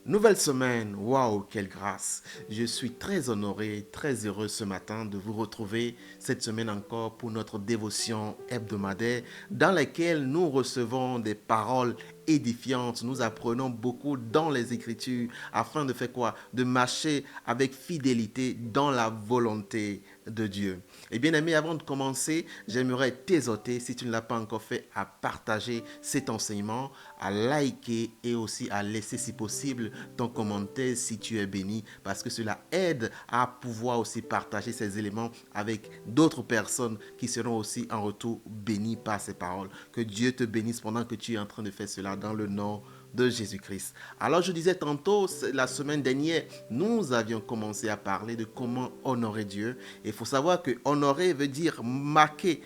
Nouvelle semaine, waouh, quelle grâce. Je suis très honoré, très heureux ce matin de vous retrouver cette semaine encore pour notre dévotion hebdomadaire dans laquelle nous recevons des paroles édifiantes. Nous apprenons beaucoup dans les Écritures afin de faire quoi? De marcher avec fidélité dans la volonté de Dieu. Et bien aimé, avant de commencer, j'aimerais t'exhorter, si tu ne l'as pas encore fait, à partager cet enseignement, à liker et aussi à laisser si possible ton commentaire si tu es béni, parce que cela aide à pouvoir aussi partager ces éléments avec d'autres personnes qui seront aussi en retour bénies par ces paroles. Que Dieu te bénisse pendant que tu es en train de faire cela dans le nom de Jésus-Christ. Alors je disais tantôt, la semaine dernière, nous avions commencé à parler de comment honorer Dieu. Et il faut savoir que honorer veut dire marquer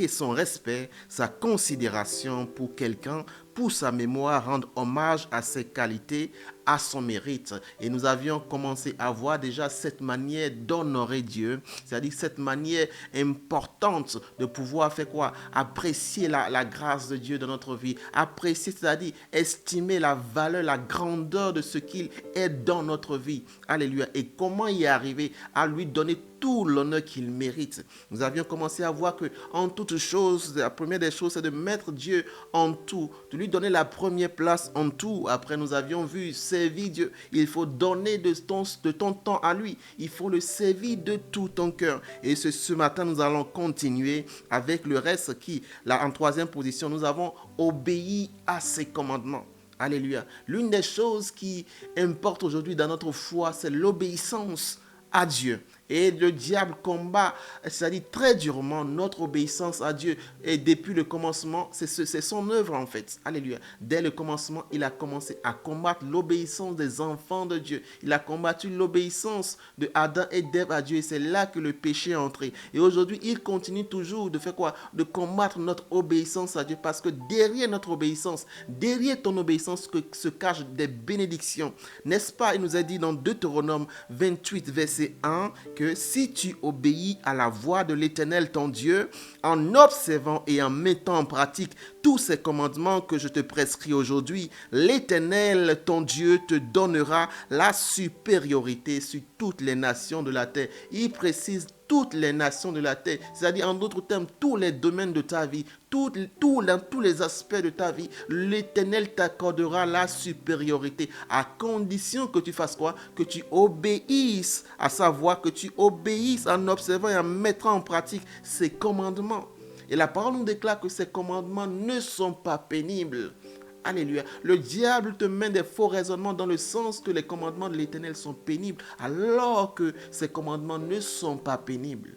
son respect, sa considération pour quelqu'un, pour sa mémoire, rendre hommage à ses qualités, à son mérite. Et nous avions commencé à voir déjà cette manière d'honorer Dieu, c'est-à-dire cette manière importante de pouvoir faire quoi? Apprécier la grâce de Dieu dans notre vie, apprécier, c'est-à-dire estimer la valeur, la grandeur de ce qu'il est dans notre vie. Alléluia. Et comment y arriver à lui donner tout l'honneur qu'il mérite. Nous avions commencé à voir que en toutes choses, la première des choses, c'est de mettre Dieu en tout, de lui donner la première place en tout. Après, nous avions vu servir Dieu. Il faut donner de ton temps à lui. Il faut le servir de tout ton cœur. Et ce matin, nous allons continuer avec le reste qui, là, en troisième position, nous avons obéi à ses commandements. Alléluia. L'une des choses qui importe aujourd'hui dans notre foi, c'est l'obéissance à Dieu. Et le diable combat, c'est-à-dire très durement, notre obéissance à Dieu. Et depuis le commencement, c'est son œuvre en fait. Alléluia. Dès le commencement, il a commencé à combattre l'obéissance des enfants de Dieu. Il a combattu l'obéissance de Adam et d'Ève à Dieu. Et c'est là que le péché est entré. Et aujourd'hui, il continue toujours de faire quoi? De combattre notre obéissance à Dieu. Parce que derrière notre obéissance, derrière ton obéissance, se cachent des bénédictions. N'est-ce pas? Il nous a dit dans Deutéronome 28, verset 1, que si tu obéis à la voix de l'Éternel ton Dieu, en observant et en mettant en pratique tous ces commandements que je te prescris aujourd'hui, l'Éternel ton Dieu te donnera la supériorité sur toutes les nations de la terre. Il précise toutes les nations de la terre, c'est-à-dire en d'autres termes, tous les domaines de ta vie, tous les aspects de ta vie, l'Éternel t'accordera la supériorité à condition que tu fasses quoi? Que tu obéisses, à savoir que tu obéisses en observant et en mettant en pratique ses commandements. Et la parole nous déclare que ces commandements ne sont pas pénibles. Alléluia. Le diable te met des faux raisonnements dans le sens que les commandements de l'Éternel sont pénibles, alors que ces commandements ne sont pas pénibles.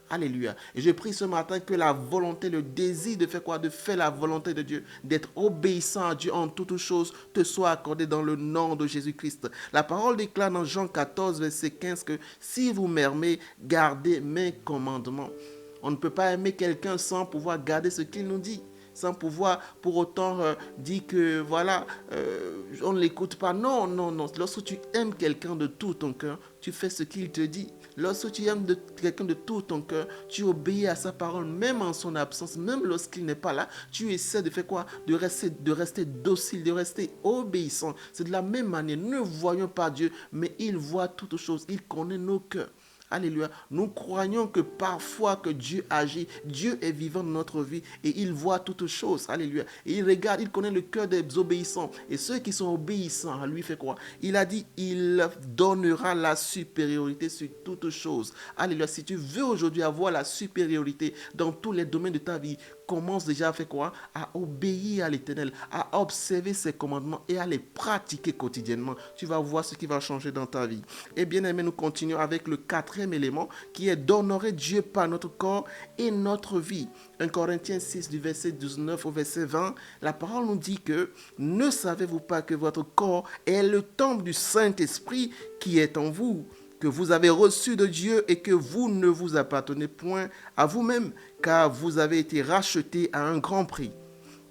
Alléluia. Et je prie ce matin que la volonté, le désir de faire quoi? De faire la volonté de Dieu, d'être obéissant à Dieu en toutes choses, te soit accordé dans le nom de Jésus-Christ. La parole déclare dans Jean 14, verset 15 que si vous m'aimez, gardez mes commandements. On ne peut pas aimer quelqu'un sans pouvoir garder ce qu'il nous dit, sans pouvoir pour autant dire que voilà, on ne l'écoute pas. Non, non, non. Lorsque tu aimes quelqu'un de tout ton cœur, tu fais ce qu'il te dit. Lorsque tu aimes quelqu'un de tout ton cœur, tu obéis à sa parole, même en son absence, même lorsqu'il n'est pas là, tu essaies de faire quoi? De rester docile, de rester obéissant. C'est de la même manière. Nous ne voyons pas Dieu, mais il voit toutes choses. Il connaît nos cœurs. Alléluia. Nous croyons que parfois que Dieu agit, Dieu est vivant dans notre vie et il voit toutes choses. Alléluia. Et il regarde, il connaît le cœur des obéissants. Et ceux qui sont obéissants à lui fait quoi? Il a dit, il donnera la supériorité sur toutes choses. Alléluia. Si tu veux aujourd'hui avoir la supériorité dans tous les domaines de ta vie, commence déjà à faire quoi? À obéir à l'Éternel, à observer ses commandements et à les pratiquer quotidiennement. Tu vas voir ce qui va changer dans ta vie. Et bien aimé, nous continuons avec le quatrième élément qui est d'honorer Dieu par notre corps et notre vie. 1 Corinthiens 6 du verset 19 au verset 20, la parole nous dit que ne savez-vous pas que votre corps est le temple du Saint-Esprit qui est en vous, que vous avez reçu de Dieu et que vous ne vous appartenez point à vous-même, car vous avez été rachetés à un grand prix.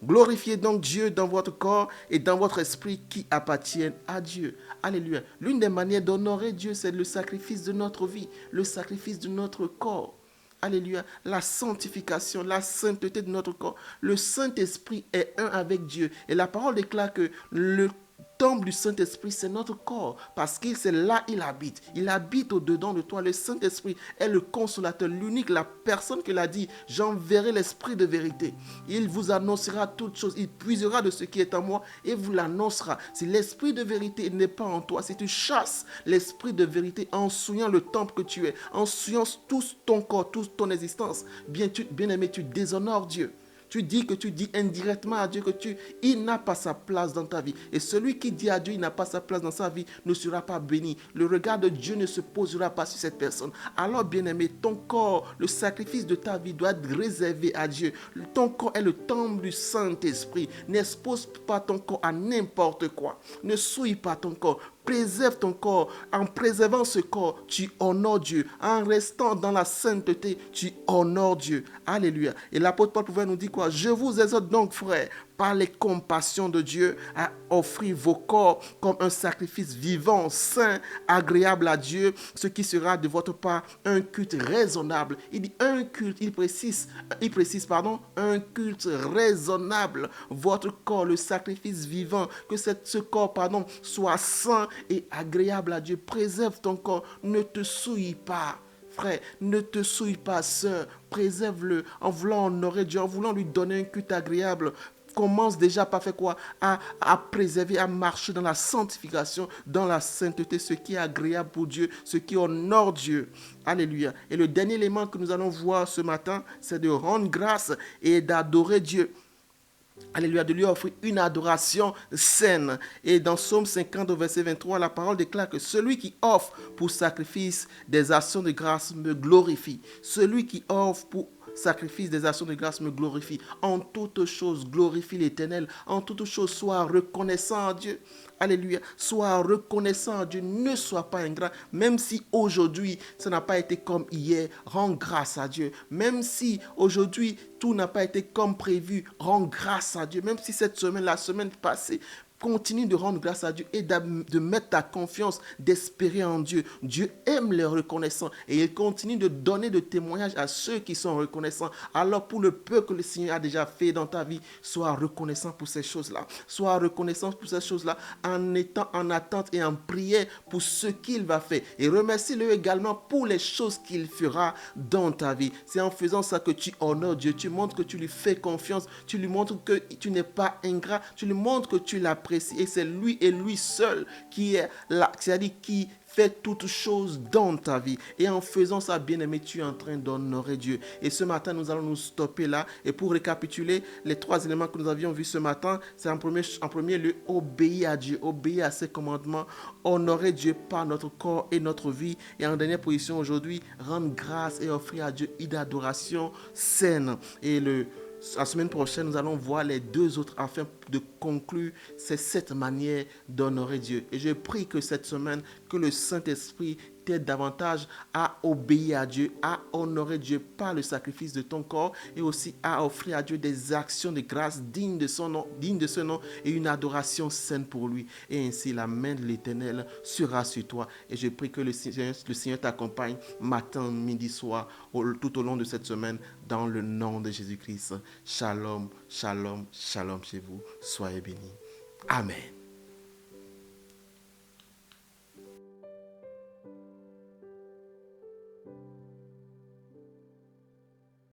Glorifiez donc Dieu dans votre corps et dans votre esprit qui appartiennent à Dieu. Alléluia. L'une des manières d'honorer Dieu, c'est le sacrifice de notre vie, le sacrifice de notre corps. Alléluia. La sanctification, la sainteté de notre corps. Le Saint-Esprit est un avec Dieu. Et la parole déclare que le temple du Saint-Esprit, c'est notre corps, parce qu'il c'est là il habite. Il habite au-dedans de toi. Le Saint-Esprit est le consolateur, l'unique, la personne qui l'a dit, j'enverrai l'Esprit de vérité. Il vous annoncera toutes choses. Il puisera de ce qui est en moi et vous l'annoncera. Si l'Esprit de vérité n'est pas en toi, si tu chasses l'Esprit de vérité en souillant le temple que tu es, en souillant tout ton corps, toute ton existence, bien aimé, tu déshonores Dieu. Tu dis indirectement à Dieu il n'a pas sa place dans ta vie. Et celui qui dit à Dieu, il n'a pas sa place dans sa vie, ne sera pas béni. Le regard de Dieu ne se posera pas sur cette personne. Alors, bien-aimé, ton corps, le sacrifice de ta vie doit être réservé à Dieu. Ton corps est le temple du Saint-Esprit. N'expose pas ton corps à n'importe quoi. Ne souille pas ton corps. Préserve ton corps. En préservant ce corps, tu honores Dieu. En restant dans la sainteté, tu honores Dieu. Alléluia. Et l'apôtre Paul pouvait nous dire quoi? Je vous exhorte donc, frères, par les compassions de Dieu, à offrir vos corps comme un sacrifice vivant, saint, agréable à Dieu, ce qui sera de votre part un culte raisonnable. Il dit un culte, il précise, un culte raisonnable. Votre corps, le sacrifice vivant, que ce corps, soit saint et agréable à Dieu. Préserve ton corps, ne te souille pas. Frère, ne te souille pas, sœur, préserve-le en voulant honorer Dieu, en voulant lui donner un culte agréable. Commence déjà par faire quoi? À préserver, à marcher dans la sanctification, dans la sainteté, ce qui est agréable pour Dieu, ce qui honore Dieu. Alléluia. Et le dernier élément que nous allons voir ce matin, c'est de rendre grâce et d'adorer Dieu. Alléluia, de lui offrir une adoration saine. Et dans Psaume 50, au verset 23, la parole déclare que celui qui offre pour sacrifice des actions de grâce me glorifie. Celui qui offre pour sacrifice des actions de grâce me glorifie. En toutes choses, glorifie l'Éternel. En toutes choses, sois reconnaissant à Dieu. Alléluia. Sois reconnaissant à Dieu. Ne sois pas ingrat. Même si aujourd'hui, ça n'a pas été comme hier, rends grâce à Dieu. Même si aujourd'hui, tout n'a pas été comme prévu, rends grâce à Dieu. Même si cette semaine, la semaine passée, continue de rendre grâce à Dieu et de mettre ta confiance, d'espérer en Dieu. Dieu aime les reconnaissants et il continue de donner de témoignages à ceux qui sont reconnaissants. Alors pour le peu que le Seigneur a déjà fait dans ta vie, sois reconnaissant pour ces choses-là. Sois reconnaissant pour ces choses-là en étant en attente et en prière pour ce qu'il va faire. Et remercie-le également pour les choses qu'il fera dans ta vie. C'est en faisant ça que tu honores Dieu. Tu montres que tu lui fais confiance. Tu lui montres que tu n'es pas ingrat. Tu lui montres que tu l'apprécies. Et c'est lui et lui seul qui est là, c'est-à-dire qui fait toutes choses dans ta vie. Et en faisant ça, bien-aimé, tu es en train d'honorer Dieu. Et ce matin, nous allons nous stopper là. Et pour récapituler, les 3 éléments que nous avions vus ce matin, c'est en premier lieu, obéir à Dieu, obéir à ses commandements, honorer Dieu par notre corps et notre vie. Et en dernière position aujourd'hui, rendre grâce et offrir à Dieu une adoration saine. Et la semaine prochaine, nous allons voir les 2 autres afin de conclure cette manière d'honorer Dieu. Et je prie que cette semaine, que le Saint-Esprit t'aide davantage à obéir à Dieu, à honorer Dieu par le sacrifice de ton corps et aussi à offrir à Dieu des actions de grâce dignes de ce nom et une adoration saine pour lui. Et ainsi, la main de l'Éternel sera sur toi. Et je prie que le Seigneur t'accompagne matin, midi, soir, tout au long de cette semaine, dans le nom de Jésus-Christ. Shalom, shalom, shalom chez vous. Soyez bénis. Amen.